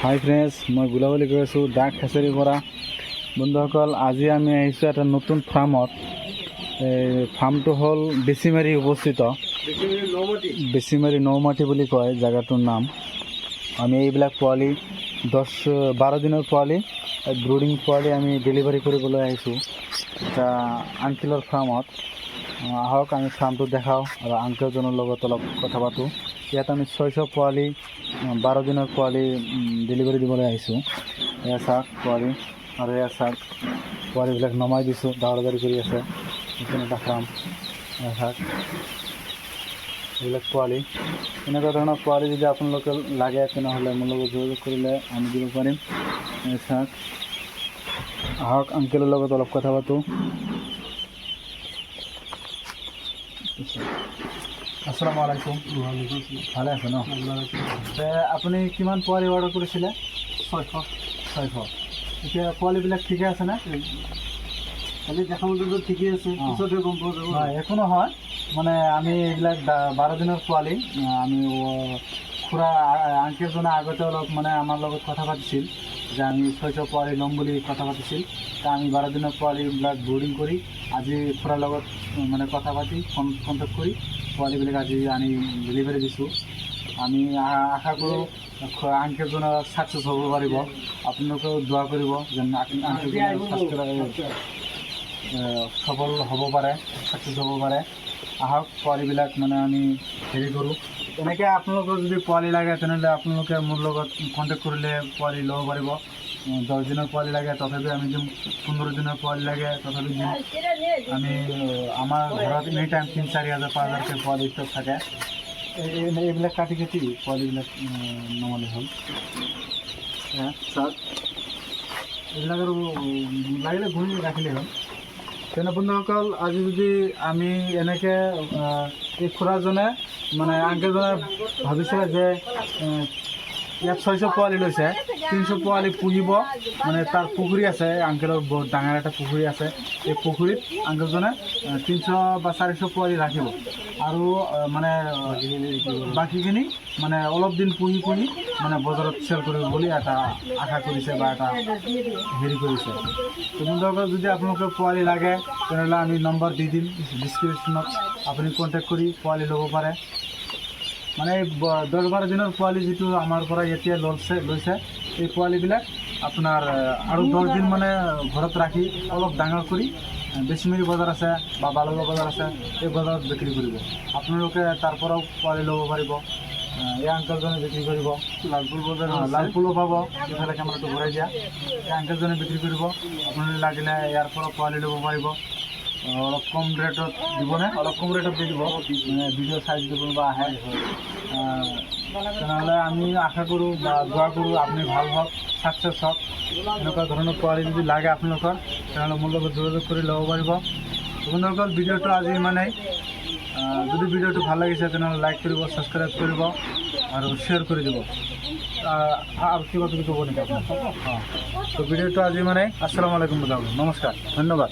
হাই friends, মই গুলাবলী কৈ আছোঁ ডাক হেচাৰীৰ পৰা। বন্ধুসকল, আজি আমি আহিছোঁ এটা নতুন ফাৰ্মত। ফাৰ্মটো হ'ল বেচিমাৰী অৱস্থিত। বেচিমাৰী নৌমাটি বুলি কয় জেগাটোৰ নাম। আমি এইবিলাক পোৱালি 10-12 দিনৰ পোৱালি, ব্ৰুডিং পোৱালি আমি ডেলিভাৰী কৰিবলৈ আহিছোঁ এটা আংকেলৰ ফাৰ্মত। আহক আমি ফাৰ্মটো দেখাওঁ আৰু আংকেলজনৰ লগত অলপ কথা পাতোঁ। ইয়াত আমি 600 পোৱালি 12 দিনৰ পোৱালি ডেলিভাৰী দিবলৈ আহিছোঁ। এয়া চাওক পোৱালি, আৰু এয়া চাওক পোৱালিবিলাক নমাই দিছোঁ, দৌৰা-দৌৰি কৰি আছে। এইখিনি এটা ফাৰ্ম। এয়া চাওক এইবিলাক পোৱালি। এনেকুৱা ধৰণৰ পোৱালি যদি আপোনালোকে লাগে তেনেহ'লে মোৰ লগত যোগাযোগ কৰিলে আমি দিব পাৰিম। এয়া চাওক, আহক আংকেলৰ লগত অলপ কথা পাতোঁ। আসসালামু আলাইকুম। ভালে আছে ন? আপুনি কিমান পোৱালি অৰ্ডাৰ কৰিছিলে? 600। এতিয়া পোৱালিবিলাক ঠিকে আছেনে? খালি দেখা মতে ঠিকেই আছে, পিছতে গম পোৱা যাব। একো নহয়, মানে আমি এইবিলাক 12 দিনৰ পোৱালি। আমি খুৰা আংকেলজনে আগতে অলপ মানে আমাৰ লগত কথা পাতিছিল যে আমি 600 পোৱালি ল'ম বুলি কথা পাতিছিল। তা আমি 12 দিনৰ পোৱালিবিলাক ব্ৰুডিং কৰি আজি খুৰাৰ লগত মানে কথা পাতি কণ্টেক্ট কৰি পোৱালিবিলাক আজি আনি ডেলিভাৰী দিছোঁ। আমি আশা কৰোঁ আংকেলজনৰ ছাকচেছ হ'ব পাৰিব। আপোনালোকেও দোৱা কৰিব যেন আংকেলজনৰ সফল হ'ব পাৰে, ছাকচেছ হ'ব পাৰে। আহক পোৱালিবিলাক মানে আমি হেৰি কৰোঁ। এনেকৈ আপোনালোকৰ যদি পোৱালি লাগে তেনেহ'লে আপোনালোকে মোৰ লগত কণ্টেক্ট কৰিলে পোৱালি ল'ব পাৰিব। 10 দিনৰ পোৱালি লাগে তথাপি আমি দিম, 15 দিনৰ পোৱালি লাগে তথাপি দিম। আমি আমাৰ ঘৰত এনি টাইম 3-4 হাজাৰ 5 হাজাৰকৈ পোৱালি ষ্টক থাকে। এইবিলাক কাটি পোৱালিবিলাক নমালে হ'ল। চাওক এইবিলাক আৰু লাগিলে ঘূৰি ৰাখিলেই হ'ল। তেনে বন্ধুসকল, আজি যদি আমি এনেকৈ এই খুৰাজনে মানে আংকেলজনে ভাবিছিলে যে ইয়াত 600 পোৱালি লৈছে, 300 পোৱালি পুহিব। মানে তাৰ পুখুৰী আছে, আংকেলৰ বহুত ডাঙৰ এটা পুখুৰী আছে। এই পুখুৰীত আংকেলজনে 300 বা 400 পোৱালি ৰাখিব আৰু মানে বাকীখিনি মানে অলপ দিন পুহি মানে বজাৰত চেল কৰিব বুলি এটা আশা কৰিছে বা এটা হেৰি কৰিছে। তো বন্ধুসকল, যদি আপোনালোকে পোৱালি লাগে তেনেহ'লে আমি নম্বৰ দি দিম ডিছক্ৰিপশ্যনত, আপুনি কণ্টেক্ট কৰি পোৱালি ল'ব পাৰে। মানে 10-12 দিনৰ পোৱালি যিটো আমাৰ পৰা এতিয়া লৈছে এই পোৱালিবিলাক আপোনাৰ আৰু 10 দিন মানে ঘৰত ৰাখি অলপ ডাঙৰ কৰি বেচিমাৰী বজাৰ আছে বা বালুগা বজাৰ আছে, এই বজাৰত বিক্ৰী কৰিব। আপোনালোকে তাৰ পৰাও পোৱালি ল'ব পাৰিব। এই আংকেলজনে বিক্ৰী কৰিব। লালপুৰ বজাৰ লালপুলো পাব, এইফালে কেমেৰাটো ঘূৰাই দিয়া। এই আংকেলজনে বিক্ৰী কৰিব। আপোনালোকে লাগিলে ইয়াৰ পৰা পোৱালি ল'ব পাৰিব। অলপ কম ৰেটত দিবনে? অলপ কম ৰেটত দি দিব, ভিডিঅ' চাইজ দিব বা আহে। তেনেহ'লে আমি আশা কৰোঁ বা দোৱা কৰোঁ আপুনি ভাল হওক, ছাকচেছ হওক। এনেকুৱা ধৰণৰ পোৱালি যদি লাগে আপোনালোকৰ তেনেহ'লে মোৰ লগত যোগাযোগ কৰি ল'ব পাৰিব। বন্ধুসকল, ভিডিঅ'টো আজি ইমানেই। যদি ভিডিঅ'টো ভাল লাগিছে তেনেহ'লে লাইক কৰিব, ছাবস্ক্ৰাইব কৰিব আৰু শ্বেয়াৰ কৰি দিব। আৰু কিবা কিবি ক'ব নেকি আপোনাক? তো ভিডিঅ'টো আজি ইমানেই। আসসালামু আলাইকুম, নমস্কাৰ, ধন্যবাদ।